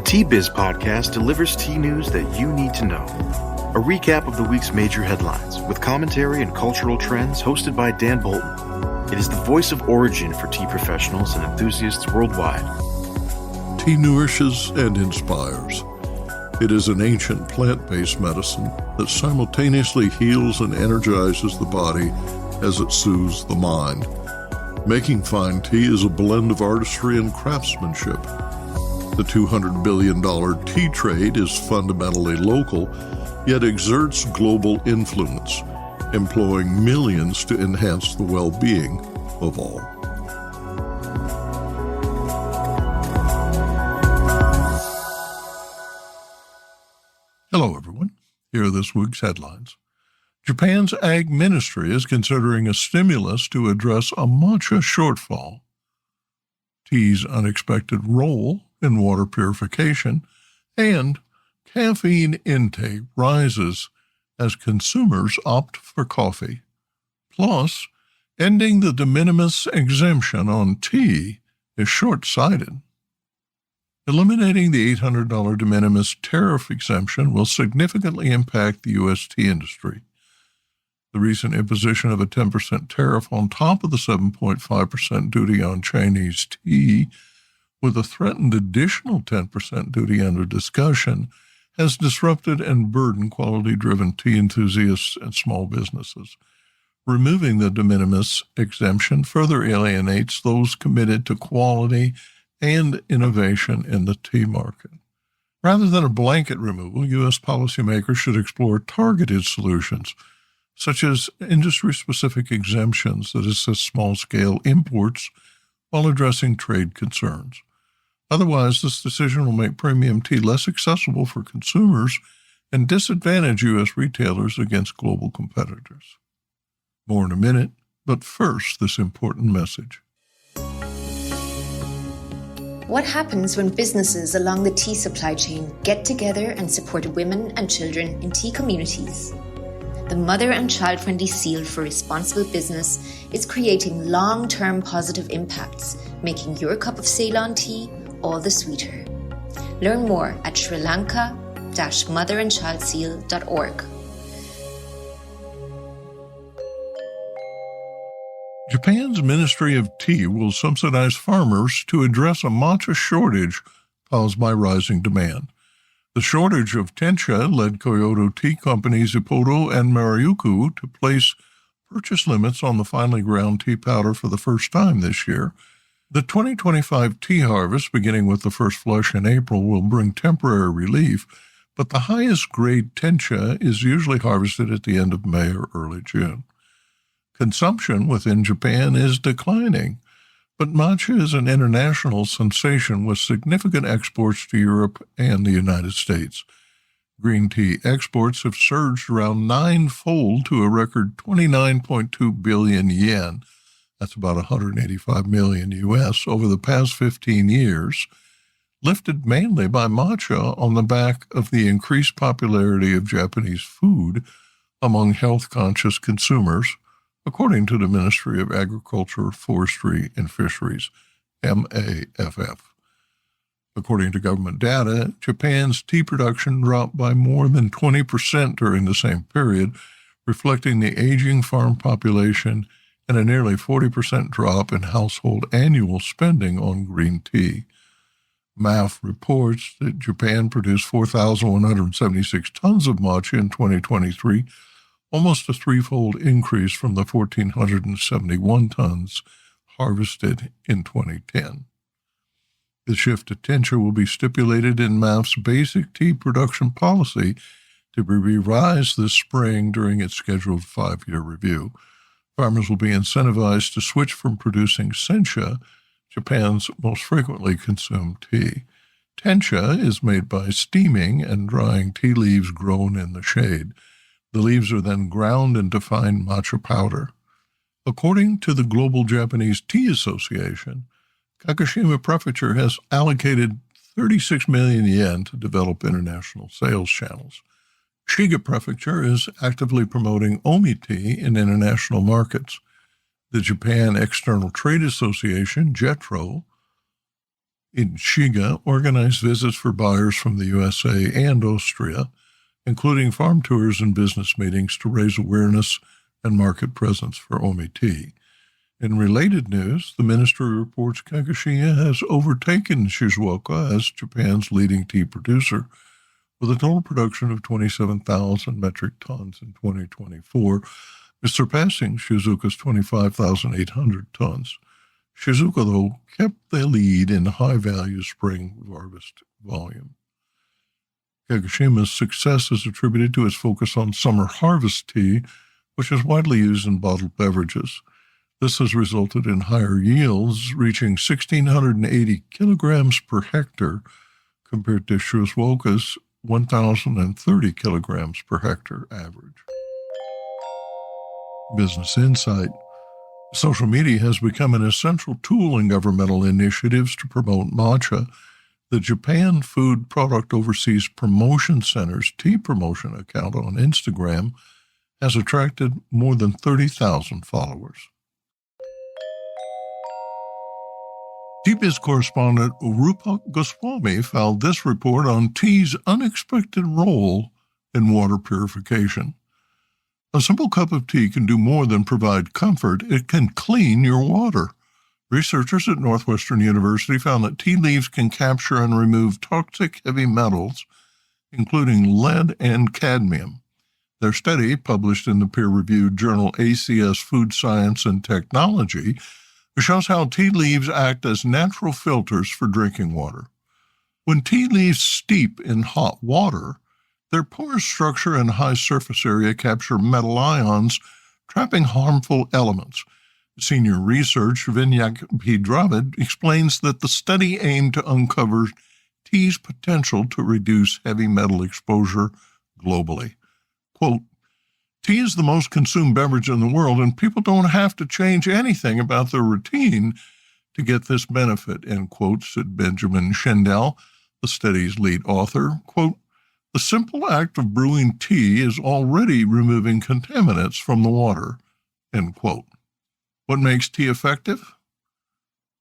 Tea Biz Podcast delivers tea news that you need to know. A recap of the week's major headlines with commentary and cultural trends hosted by Dan Bolton. It is the voice of origin for tea professionals and enthusiasts worldwide. Tea nourishes and inspires. It is an ancient plant-based medicine that simultaneously heals and energizes the body as it soothes the mind. Making fine tea is a blend of artistry and craftsmanship. The $200 billion tea trade is fundamentally local, yet exerts global influence, employing millions to enhance the well-being of all. Hello, everyone. Here are this week's headlines. Japan's Ag Ministry is considering a stimulus to address a matcha shortfall. Tea's unexpected role in water purification, and caffeine intake rises as consumers opt for coffee. Plus, ending the de minimis exemption on tea is short-sighted. Eliminating the $800 de minimis tariff exemption will significantly impact the U.S. tea industry. The recent imposition of a 10% tariff on top of the 7.5% duty on Chinese tea, with a threatened additional 10% duty under discussion, has disrupted and burdened quality-driven tea enthusiasts and small businesses. Removing the de minimis exemption further alienates those committed to quality and innovation in the tea market. Rather than a blanket removal, U.S. policymakers should explore targeted solutions, such as industry-specific exemptions that assist small-scale imports while addressing trade concerns. Otherwise, this decision will make premium tea less accessible for consumers and disadvantage U.S. retailers against global competitors. More in a minute, but first, this important message. What happens when businesses along the tea supply chain get together and support women and children in tea communities? The Mother and Child-Friendly Seal for Responsible Business is creating long-term positive impacts, making your cup of Ceylon tea all the sweeter. Learn more at srilanka-motherandchildseal.org. Japan's Ministry of Tea will subsidize farmers to address a matcha shortage caused by rising demand. The shortage of tencha led Kyoto tea companies Ippodo and Maruyuku to place purchase limits on the finely ground tea powder for the first time this year. The 2025 tea harvest, beginning with the first flush in April, will bring temporary relief, but the highest grade tencha is usually harvested at the end of May or early June. Consumption within Japan is declining, but matcha is an international sensation with significant exports to Europe and the United States. Green tea exports have surged around ninefold to a record 29.2 billion yen. That's about 185 million U.S. over the past 15 years, lifted mainly by matcha on the back of the increased popularity of Japanese food among health-conscious consumers, according to the Ministry of Agriculture, Forestry, and Fisheries, MAFF. According to government data, Japan's tea production dropped by more than 20% during the same period, reflecting the aging farm population and a nearly 40% drop in household annual spending on green tea. MAFF reports that Japan produced 4,176 tons of matcha in 2023, almost a threefold increase from the 1,471 tons harvested in 2010. The shift to tencha will be stipulated in MAFF's basic tea production policy to be revised this spring during its scheduled 5-year review. Farmers will be incentivized to switch from producing sencha, Japan's most frequently consumed tea. Tencha is made by steaming and drying tea leaves grown in the shade. The leaves are then ground into fine matcha powder. According to the Global Japanese Tea Association, Kagoshima Prefecture has allocated 36 million yen to develop international sales channels. Shiga Prefecture is actively promoting Omi tea in international markets. The Japan External Trade Association, JETRO, in Shiga organized visits for buyers from the USA and Austria, including farm tours and business meetings to raise awareness and market presence for Omi tea. In related news, the ministry reports Kagoshima has overtaken Shizuoka as Japan's leading tea producer, with a total production of 27,000 metric tons in 2024, surpassing Shizuoka's 25,800 tons. Shizuoka, though, kept the lead in high-value spring harvest volume. Kagoshima's success is attributed to its focus on summer harvest tea, which is widely used in bottled beverages. This has resulted in higher yields, reaching 1,680 kilograms per hectare, compared to Shizuoka's 1,030 kilograms per hectare average. Business Insight. Social media has become an essential tool in governmental initiatives to promote matcha. The Japan Food Product Overseas Promotion Center's tea promotion account on Instagram has attracted more than 30,000 followers. TBIZ correspondent Rupak Goswami found this report on tea's unexpected role in water purification. A simple cup of tea can do more than provide comfort. It can clean your water. Researchers at Northwestern University found that tea leaves can capture and remove toxic heavy metals, including lead and cadmium. Their study, published in the peer-reviewed journal ACS Food Science and Technology, shows how tea leaves act as natural filters for drinking water. When tea leaves steep in hot water, their porous structure and high surface area capture metal ions, trapping harmful elements. Senior researcher Vinyak P. Dravid explains that the study aimed to uncover tea's potential to reduce heavy metal exposure globally. Quote, tea is the most consumed beverage in the world, and people don't have to change anything about their routine to get this benefit, end quote, said Benjamin Schendel, the study's lead author. Quote, the simple act of brewing tea is already removing contaminants from the water, end quote. What makes tea effective?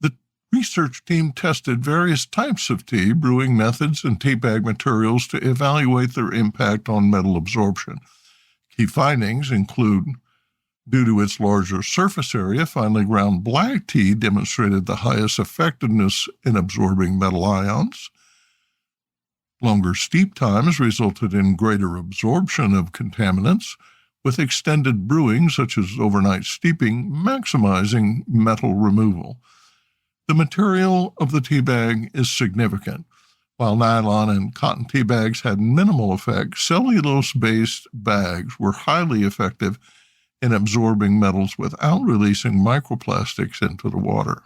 The research team tested various types of tea, brewing methods, and tea bag materials to evaluate their impact on metal absorption. Key findings include, due to its larger surface area, finely ground black tea demonstrated the highest effectiveness in absorbing metal ions. Longer steep times resulted in greater absorption of contaminants, with extended brewing, such as overnight steeping, maximizing metal removal. The material of the tea bag is significant. While nylon and cotton tea bags had minimal effect, cellulose-based bags were highly effective in absorbing metals without releasing microplastics into the water.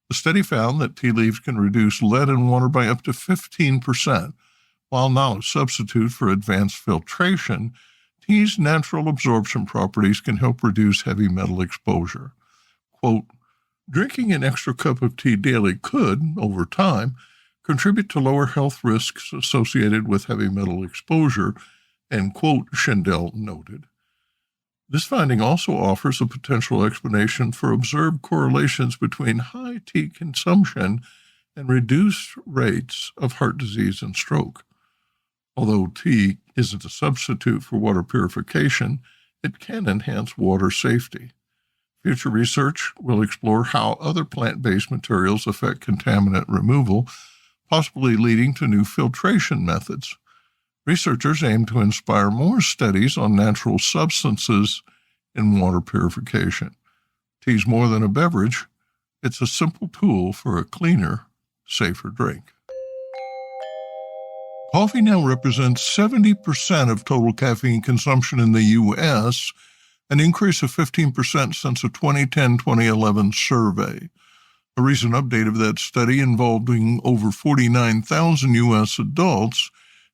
The study found that tea leaves can reduce lead in water by up to 15%. While not a substitute for advanced filtration, tea's natural absorption properties can help reduce heavy metal exposure. Quote, drinking an extra cup of tea daily could, over time, contribute to lower health risks associated with heavy metal exposure, end quote, Schendel noted. This finding also offers a potential explanation for observed correlations between high tea consumption and reduced rates of heart disease and stroke. Although tea isn't a substitute for water purification, it can enhance water safety. Future research will explore how other plant-based materials affect contaminant removal, possibly leading to new filtration methods. Researchers aim to inspire more studies on natural substances in water purification. Tea is more than a beverage. It's a simple tool for a cleaner, safer drink. Coffee now represents 70% of total caffeine consumption in the U.S., an increase of 15% since a 2010-2011 survey. A recent update of that study involving over 49,000 U.S. adults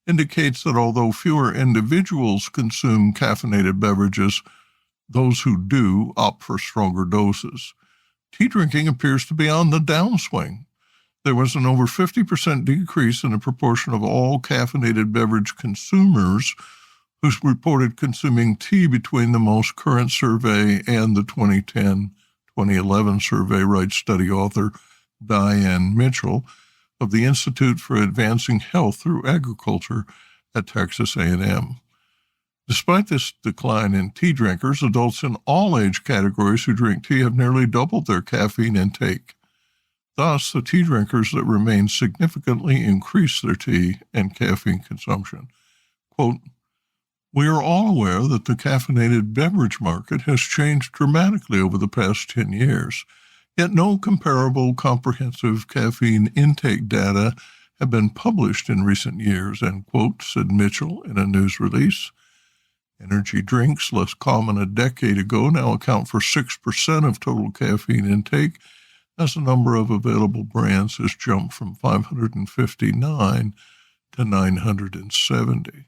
indicates that although fewer individuals consume caffeinated beverages, those who do opt for stronger doses. Tea drinking appears to be on the downswing. There was an over 50% decrease in the proportion of all caffeinated beverage consumers who reported consuming tea between the most current survey and the 2010-2011 survey, writes study author Diane Mitchell of the Institute for Advancing Health Through Agriculture at Texas A&M. Despite this decline in tea drinkers, adults in all age categories who drink tea have nearly doubled their caffeine intake. Thus, the tea drinkers that remain significantly increase their tea and caffeine consumption. Quote, "We are all aware that the caffeinated beverage market has changed dramatically over the past 10 years, yet no comparable comprehensive caffeine intake data have been published in recent years," end quote, said Mitchell in a news release. Energy drinks, less common a decade ago, now account for 6% of total caffeine intake, as the number of available brands has jumped from 559 to 970.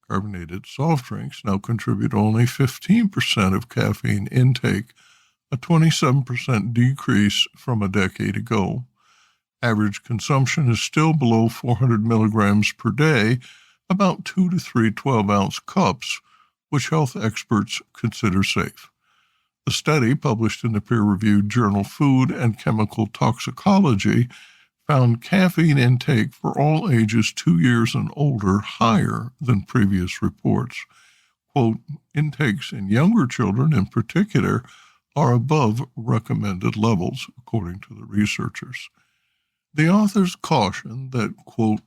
Carbonated soft drinks now contribute only 15% of caffeine intake, a 27% decrease from a decade ago. Average consumption is still below 400 milligrams per day, about 2 to 3 12-ounce cups, which health experts consider safe. The study, published in the peer-reviewed journal Food and Chemical Toxicology, found caffeine intake for all ages 2 years and older higher than previous reports. Quote, "Intakes in younger children in particular are above recommended levels," according to the researchers. The authors caution that, quote,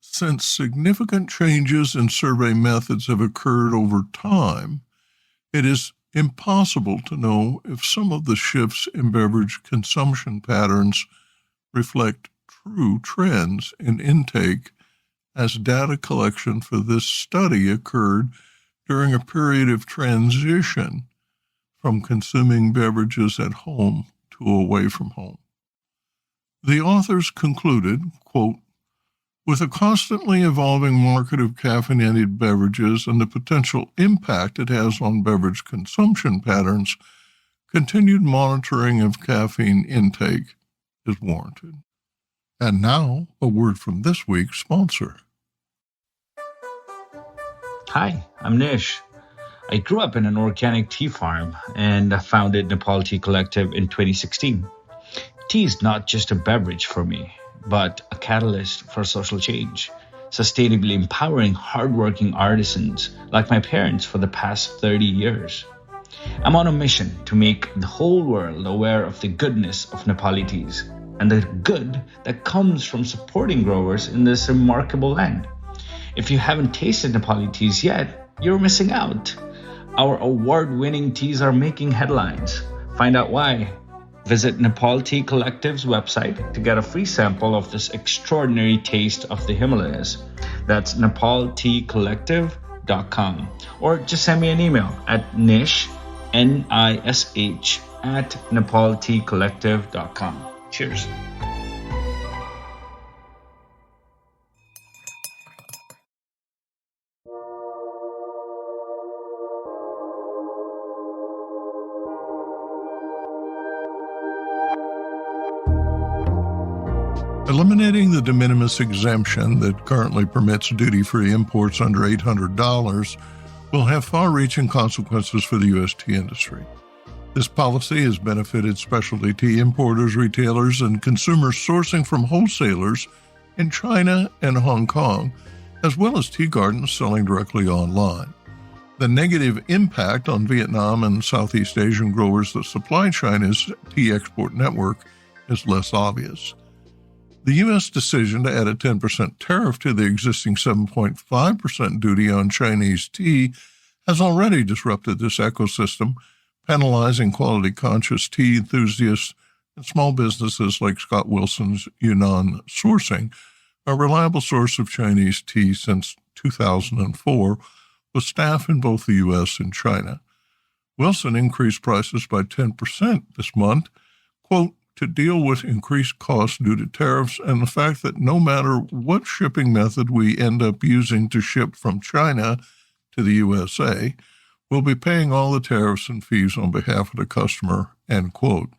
"Since significant changes in survey methods have occurred over time, it is impossible to know if some of the shifts in beverage consumption patterns reflect true trends in intake, as data collection for this study occurred during a period of transition from consuming beverages at home to away from home." The authors concluded, quote, "With a constantly evolving market of caffeinated beverages and the potential impact it has on beverage consumption patterns, continued monitoring of caffeine intake is warranted." And now, a word from this week's sponsor. Hi, I'm Nish. I grew up in an organic tea farm and founded Nepal Tea Collective in 2016. Tea is not just a beverage for me, but a catalyst for social change, sustainably empowering hardworking artisans like my parents for the past 30 years. I'm on a mission to make the whole world aware of the goodness of Nepali teas and the good that comes from supporting growers in this remarkable land. If you haven't tasted Nepali teas yet, you're missing out. Our award-winning teas are making headlines. Find out why. Visit Nepal Tea Collective's website to get a free sample of this extraordinary taste of the Himalayas. That's nepalteacollective.com. Or just send me an email at nish, Nish, at nepalteacollective.com. Cheers. Eliminating the de minimis exemption that currently permits duty-free imports under $800 will have far-reaching consequences for the U.S. tea industry. This policy has benefited specialty tea importers, retailers, and consumers sourcing from wholesalers in China and Hong Kong, as well as tea gardens selling directly online. The negative impact on Vietnam and Southeast Asian growers that supply China's tea export network is less obvious. The U.S. decision to add a 10% tariff to the existing 7.5% duty on Chinese tea has already disrupted this ecosystem, penalizing quality-conscious tea enthusiasts and small businesses like Scott Wilson's Yunnan Sourcing, a reliable source of Chinese tea since 2004, with staff in both the U.S. and China. Wilson increased prices by 10% this month, quote, to deal with increased costs due to tariffs and the fact that no matter what shipping method we end up using to ship from China to the USA, we'll be paying all the tariffs and fees on behalf of the customer, end quote.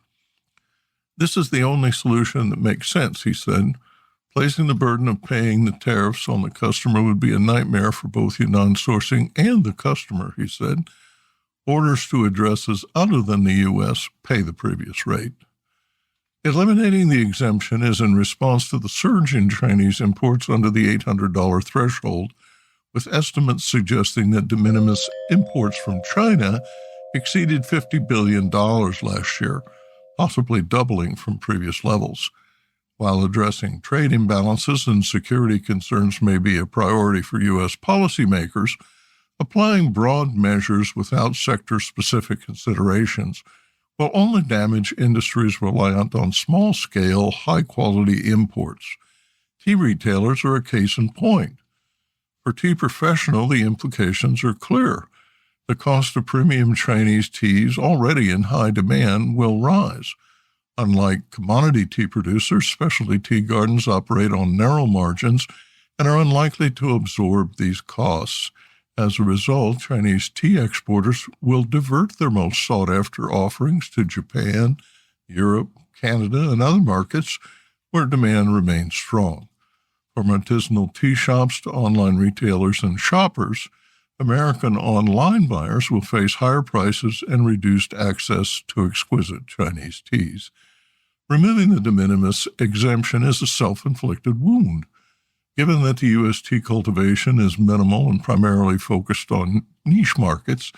This is the only solution that makes sense, he said. Placing the burden of paying the tariffs on the customer would be a nightmare for both Yunnan Sourcing and the customer, he said. Orders to addresses other than the U.S. pay the previous rate. Eliminating the exemption is in response to the surge in Chinese imports under the $800 threshold, with estimates suggesting that de minimis imports from China exceeded $50 billion last year, possibly doubling from previous levels. While addressing trade imbalances and security concerns may be a priority for U.S. policymakers, applying broad measures without sector-specific considerations will only damage industries reliant on small-scale, high-quality imports. Tea retailers are a case in point. For Tea Professional, the implications are clear. The cost of premium Chinese teas, already in high demand, will rise. Unlike commodity tea producers, specialty tea gardens operate on narrow margins and are unlikely to absorb these costs. As a result, Chinese tea exporters will divert their most sought-after offerings to Japan, Europe, Canada, and other markets where demand remains strong. From artisanal tea shops to online retailers and shoppers, American online buyers will face higher prices and reduced access to exquisite Chinese teas. Removing the de minimis exemption is a self-inflicted wound. Given that the U.S. tea cultivation is minimal and primarily focused on niche markets,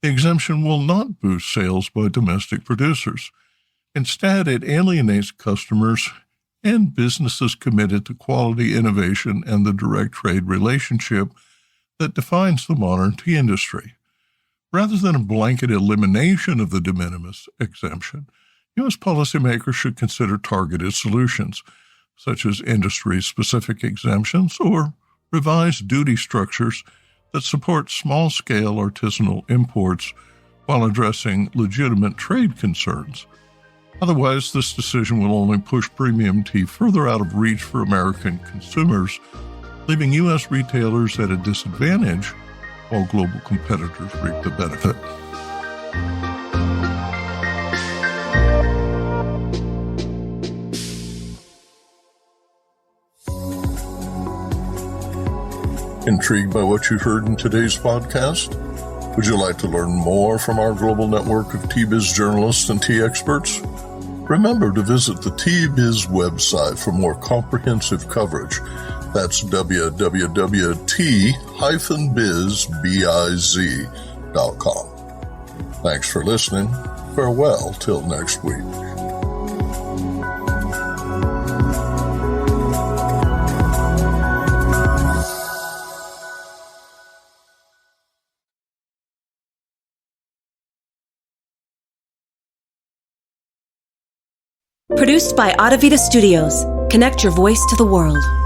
the exemption will not boost sales by domestic producers. Instead, it alienates customers and businesses committed to quality, innovation, and the direct trade relationship that defines the modern tea industry. Rather than a blanket elimination of the de minimis exemption, U.S. policymakers should consider targeted solutions, such as industry-specific exemptions or revised duty structures that support small-scale artisanal imports while addressing legitimate trade concerns. Otherwise, this decision will only push premium tea further out of reach for American consumers, leaving U.S. retailers at a disadvantage while global competitors reap the benefit. Intrigued by what you heard in today's podcast? Would you like to learn more from our global network of tea biz journalists and tea experts? Remember to visit the Tea Biz website for more comprehensive coverage. That's www.t-biz.com. Thanks for listening. Farewell till next week. Produced by Adavita Studios. Connect your voice to the world.